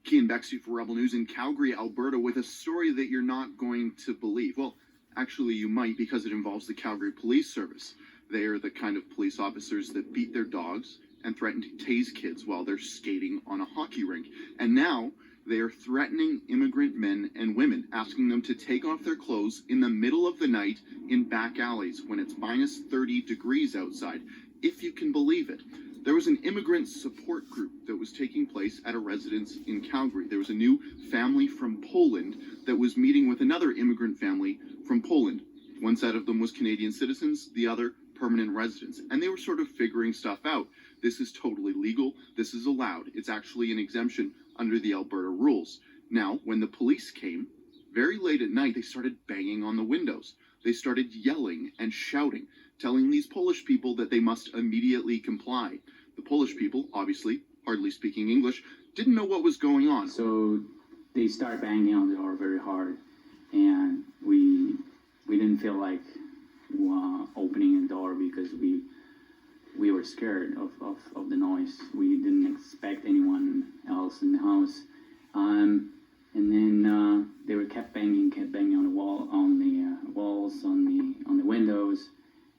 Kean Bexley for Rebel News in Calgary, Alberta, with a story that you're not going to believe. Well, actually, you might, because it involves the Calgary Police Service. They are the kind of police officers that beat their dogs and threaten to tase kids while they're skating on a hockey rink. And now they are threatening immigrant men and women, asking them to take off their clothes in the middle of the night in back alleys when it's minus 30 degrees outside, if you can believe it. There was an immigrant support group that was taking place at a residence in Calgary. There was a new family from Poland that was meeting with another immigrant family from Poland. One set of them was Canadian citizens, the other permanent residents. And they were sort of figuring stuff out. This is totally legal. This is allowed. It's actually an exemption under the Alberta rules. Now, when the police came, very late at night, they started banging on the windows. They started yelling and shouting, telling these Polish people that they must immediately comply. The Polish people, obviously, hardly speaking English, didn't know what was going on. So they started banging on the door very hard, and we didn't feel like opening the door because we were scared of the noise. We didn't expect anyone else in the house. And then they kept banging on the wall, on the walls, on the windows,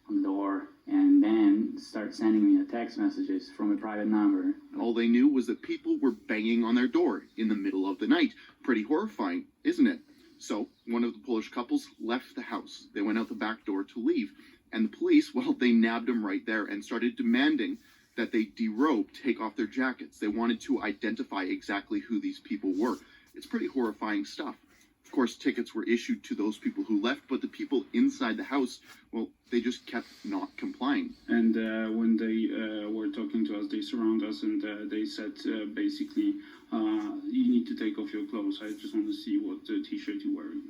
on the door, and then start sending me text messages from a private number. All they knew was that people were banging on their door in the middle of the night. Pretty horrifying, isn't it? So one of the Polish couples left the house. They went out the back door to leave. And the police, well, they nabbed them right there and started demanding that they derobe, take off their jackets. They wanted to identify exactly who these people were. It's pretty horrifying stuff. Of course, tickets were issued to those people who left, but the people inside the house, well, they just kept not complying. And when they were talking to us, they surround us and they said, basically, you need to take off your clothes. I just want to see what t-shirt you're wearing.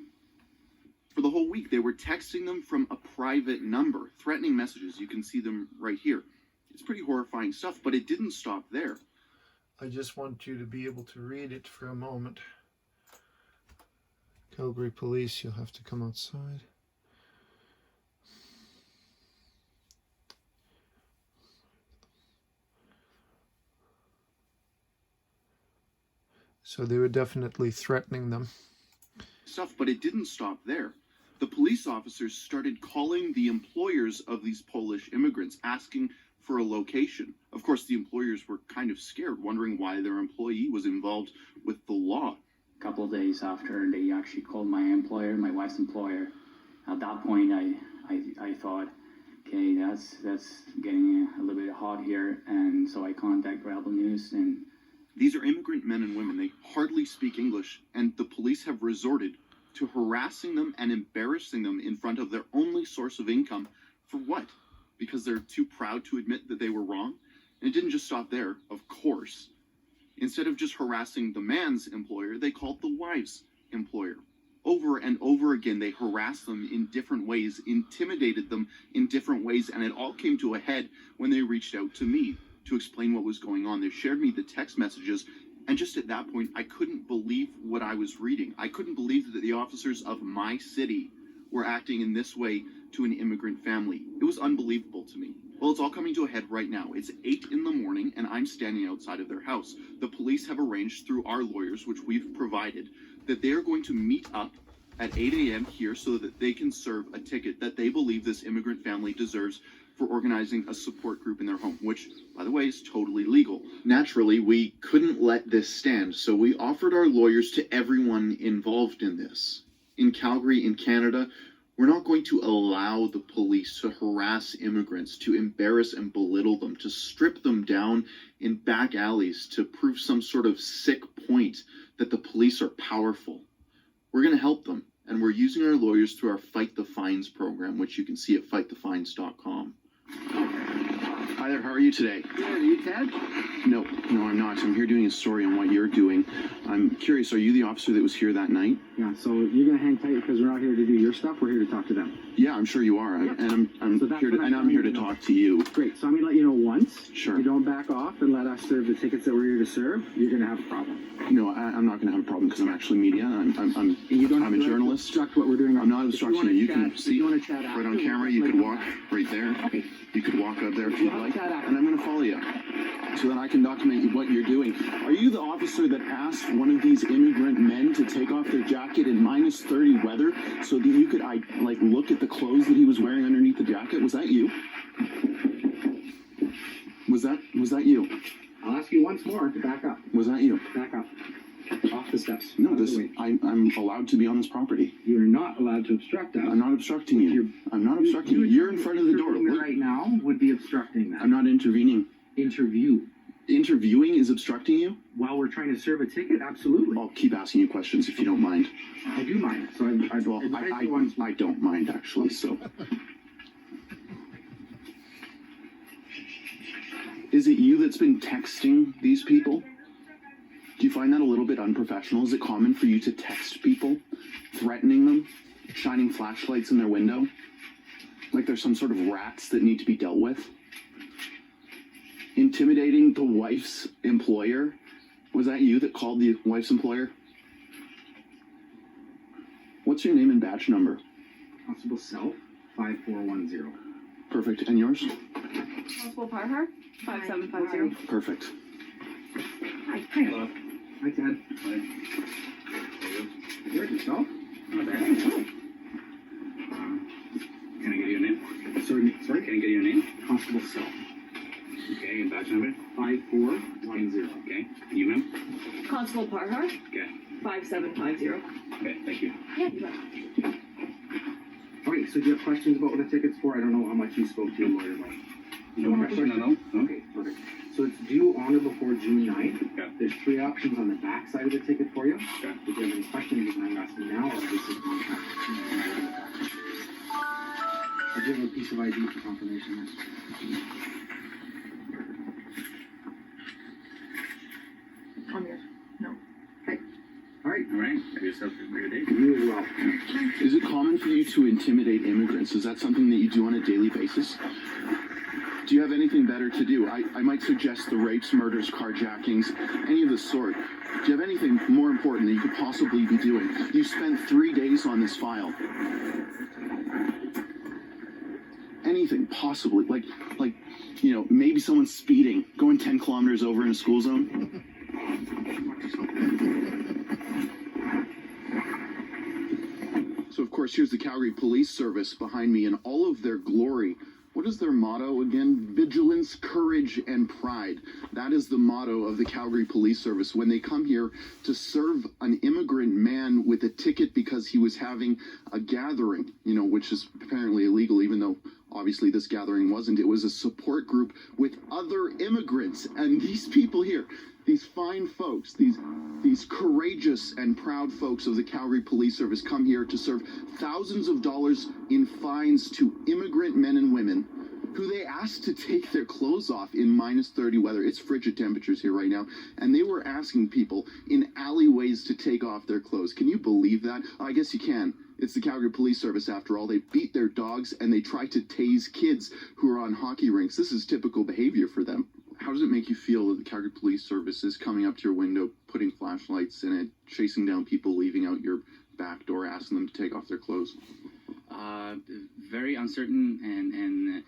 For the whole week, they were texting them from a private number, threatening messages. You can see them right here. It's pretty horrifying stuff, but it didn't stop there. I just want you to be able to read it for a moment. Calgary Police, you'll have to come outside. So they were definitely threatening them. Stuff, but it didn't stop there. The police officers started calling the employers of these Polish immigrants, asking for a location. Of course, the employers were kind of scared, wondering why their employee was involved with the law. A couple of days after, they actually called my employer, my wife's employer. At that point, I thought, okay, that's getting a little bit hot here, and so I contacted Rebel News. And these are immigrant men and women. They hardly speak English, and the police have resorted to harassing them and embarrassing them in front of their only source of income. For what? Because they're too proud to admit that they were wrong? And it didn't just stop there, of course. Instead of just harassing the man's employer, they called the wife's employer. Over and over again, they harassed them in different ways, intimidated them in different ways, and it all came to a head when they reached out to me to explain what was going on. They shared me the text messages, and just at that point, I couldn't believe what I was reading. I couldn't believe that the officers of my city were acting in this way to an immigrant family. It was unbelievable to me. Well, it's all coming to a head right now. It's 8 in the morning, and I'm standing outside of their house. The police have arranged through our lawyers, which we've provided, that they are going to meet up at 8 a.m. here so that they can serve a ticket that they believe this immigrant family deserves for organizing a support group in their home, which, by the way, is totally legal. Naturally, we couldn't let this stand, so we offered our lawyers to everyone involved in this. In Calgary, in Canada, we're not going to allow the police to harass immigrants, to embarrass and belittle them, to strip them down in back alleys, to prove some sort of sick point that the police are powerful. We're going to help them, and we're using our lawyers through our Fight the Fines program, which you can see at fightthefines.com. Hi there, how are you today? Good, are you Ted? No, I'm not. I'm here doing a story on what you're doing. I'm curious, are you the officer that was here that night? Yeah, so you're going to hang tight because we're not here to do your stuff, we're here to talk to them. Yeah, I'm sure you are, Yeah. and I'm here to talk to you. Great, so I'm going to let you know once. Sure. If you don't back off and let us serve the tickets that we're here to serve, you're going to have a problem. No, I'm not going to have a problem because I'm actually media. I'm a journalist. Obstruct what we're doing. I'm not obstructing you. You can see right right on camera. You could walk right there. Okay. You could walk up there if you'd like. that up. And I'm going to follow you so that I can document what you're doing. Are you the officer that asked one of these immigrant men to take off their jacket in minus 30 weather so that you could look at the clothes that he was wearing underneath the jacket? Was that you? Was that you? I'll ask you once more to back up. Was that you? Back up. Off the steps. No, Out of the this way. I'm allowed to be on this property. You're not allowed to obstruct us. I'm not obstructing you. I'm not obstructing you. You're in front of the door. Interviewing Look, right now would be obstructing that. I'm not intervening. Interview. Interviewing is obstructing you? While we're trying to serve a ticket, absolutely. I'll keep asking you questions if you don't mind. I do mind. So I don't mind actually, so. Is it you that's been texting these people? Do you find that a little bit unprofessional? Is it common for you to text people, threatening them, shining flashlights in their window? Like they're some sort of rats that need to be dealt with? Intimidating the wife's employer? Was that you that called the wife's employer? What's your name and badge number? Constable Self 5410. Perfect. And yours? Constable Parhar, 5750. Perfect. Hi. Hello. Hi, Ted. Hi. You heard yourself? Not bad. Can I get your name? Sorry. Can I get your name? Constable Self Okay, and badge number? 5410. Okay. You, ma'am? Constable Parhar, Okay. 5750. Okay, thank you. Yeah, you bet. Okay, so do you have questions about what the ticket's for? I don't know how much you spoke to your lawyer about. No question, no? Okay, perfect. So it's due on or before June 9th. Yeah. There's 3 options on the back side of the ticket for you. Okay. If you have any questions, you can ask me now, or this is contact. I'll give you a piece of ID for confirmation. I'm yours. No. All right. All right. Have yourself a great day. You as well. Is it common for you to intimidate immigrants? Is that something that you do on a daily basis? Do you have anything better to do? I might suggest the rapes, murders, carjackings, any of the sort. Do you have anything more important that you could possibly be doing? You spent 3 days on this file. Anything, possibly. Like, maybe someone's speeding, going 10 kilometers over in a school zone. So, of course, here's the Calgary Police Service behind me in all of their glory. What is their motto again? Vigilance, courage, and pride. That is the motto of the Calgary Police Service when they come here to serve an immigrant man with a ticket because he was having a gathering, which is apparently illegal, even though obviously this gathering wasn't. It was a support group with other immigrants. And these people here, these fine folks, these courageous and proud folks of the Calgary Police Service come here to serve thousands of dollars in fines to immigrant men and women who they asked to take their clothes off in minus 30 weather. It's frigid temperatures here right now. And they were asking people in alleyways to take off their clothes. Can you believe that? I guess you can. It's the Calgary Police Service, after all. They beat their dogs and they try to tase kids who are on hockey rinks. This is typical behavior for them. How does it make you feel that the Calgary Police Service is coming up to your window, putting flashlights in it, chasing down people, leaving out your back door, asking them to take off their clothes? Very uncertain and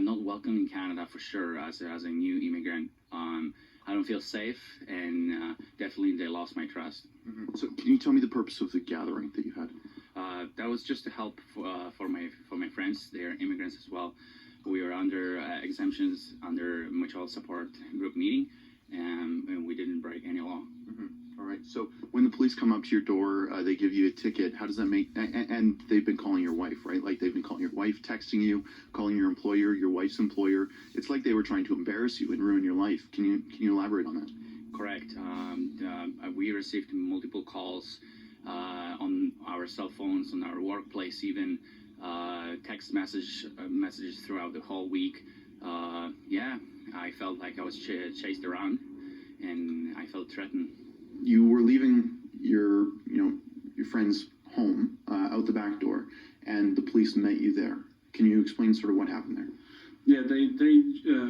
not welcome in Canada for sure as a new immigrant. I don't feel safe, and definitely they lost my trust. Mm-hmm. So can you tell me the purpose of the gathering that you had? That was just to help for my friends. They're immigrants as well. We were under exemptions under mutual support group meeting, and we didn't break any law. Mm-hmm. All right. So when the police come up to your door, they give you a ticket. How does that make? And they've been calling your wife, right? Like they've been calling your wife, texting you, calling your employer, your wife's employer. It's like they were trying to embarrass you and ruin your life. Can you elaborate on that? Correct. We received multiple calls on our cell phones, on our workplace, even text messages throughout the whole week. I felt like I was chased around, and I felt threatened. You were leaving your friend's home out the back door, and the police met you there. Can you explain sort of what happened there? Yeah, they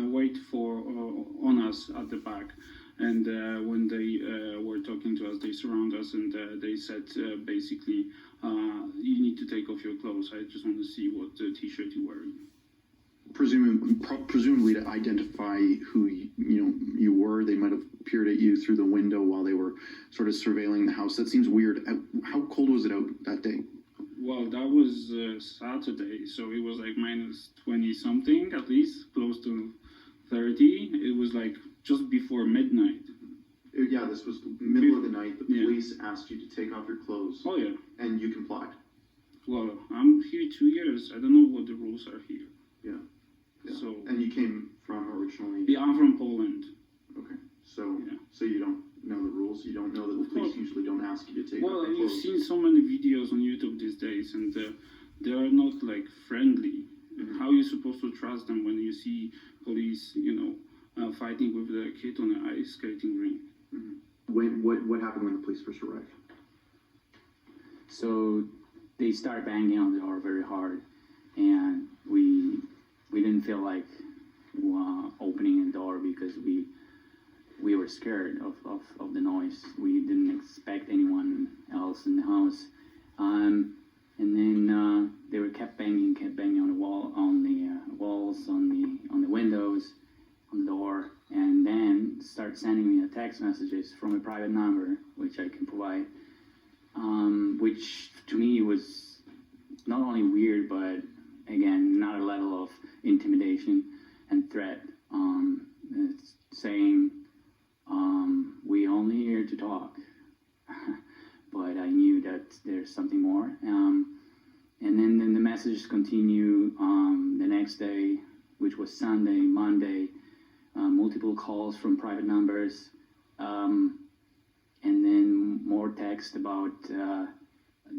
wait on us at the back, and when they were talking to us, they surround us, and they said basically, you need to take off your clothes. I just want to see what t-shirt you're wearing. presumably to identify who you were. They might have peered at you through the window while they were sort of surveilling the house. That seems weird. How cold was it out that day? Well, that was Saturday, so it was like minus 20 something, at least close to 30. It was like just before midnight. Yeah, this was middle of the night. The Yeah. police asked you to take off your clothes, Oh yeah. and you complied. Well, I'm here 2 years. I don't know what the rules are here. Yeah. So And you came from originally. yeah, I'm from Poland. Okay. So Yeah. so you don't know the rules. You don't know that the police usually don't ask you to take Well, off your you've clothes. seen so many videos on YouTube these days, and they are not like friendly. How are you supposed to trust them when you see police, fighting with the kid on an ice skating rink? What happened when the police first arrived? So they start banging on the door very hard, and we didn't feel like opening a door because we were scared of the noise. We didn't expect anyone else in the house, and then they were kept banging on the wall, on the walls, on the windows, on the door, and then start sending me text messages from a private number, which I can provide, which to me was not only weird, but again, not a level of intimidation and threat. It's saying, we only here to talk, but I knew that there's something more. And then the messages continue the next day, which was Sunday, Monday, multiple calls from private numbers, and then more text about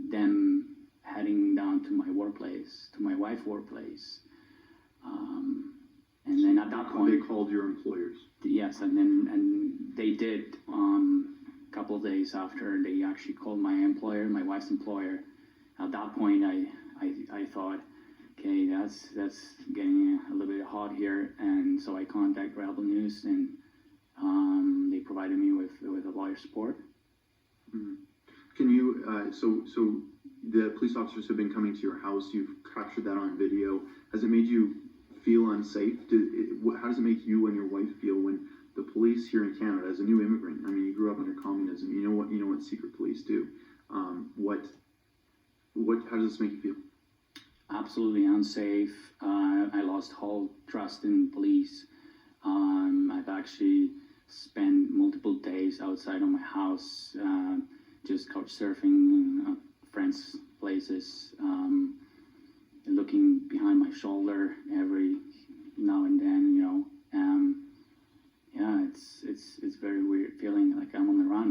them heading down to my workplace, to my wife's workplace. And then at that point, They called your employers. yes, and they did. A couple of days after, they actually called my employer, my wife's employer. At that point, I thought, okay, that's getting a little bit hot here, and so I contacted Rebel News, and they provided me with a lawyer support. Mm-hmm. Can you? So the police officers have been coming to your house. You've captured that on video. Has it made you feel unsafe? How does it make you and your wife feel when the police here in Canada, as a new immigrant, I mean, you grew up under communism. You know what secret police do. How does this make you feel? Absolutely unsafe. I lost all trust in police. I've actually spent multiple days outside of my house, just couch surfing at friends' places, looking behind my shoulder every now and then. Yeah, it's very weird feeling like I'm on the run.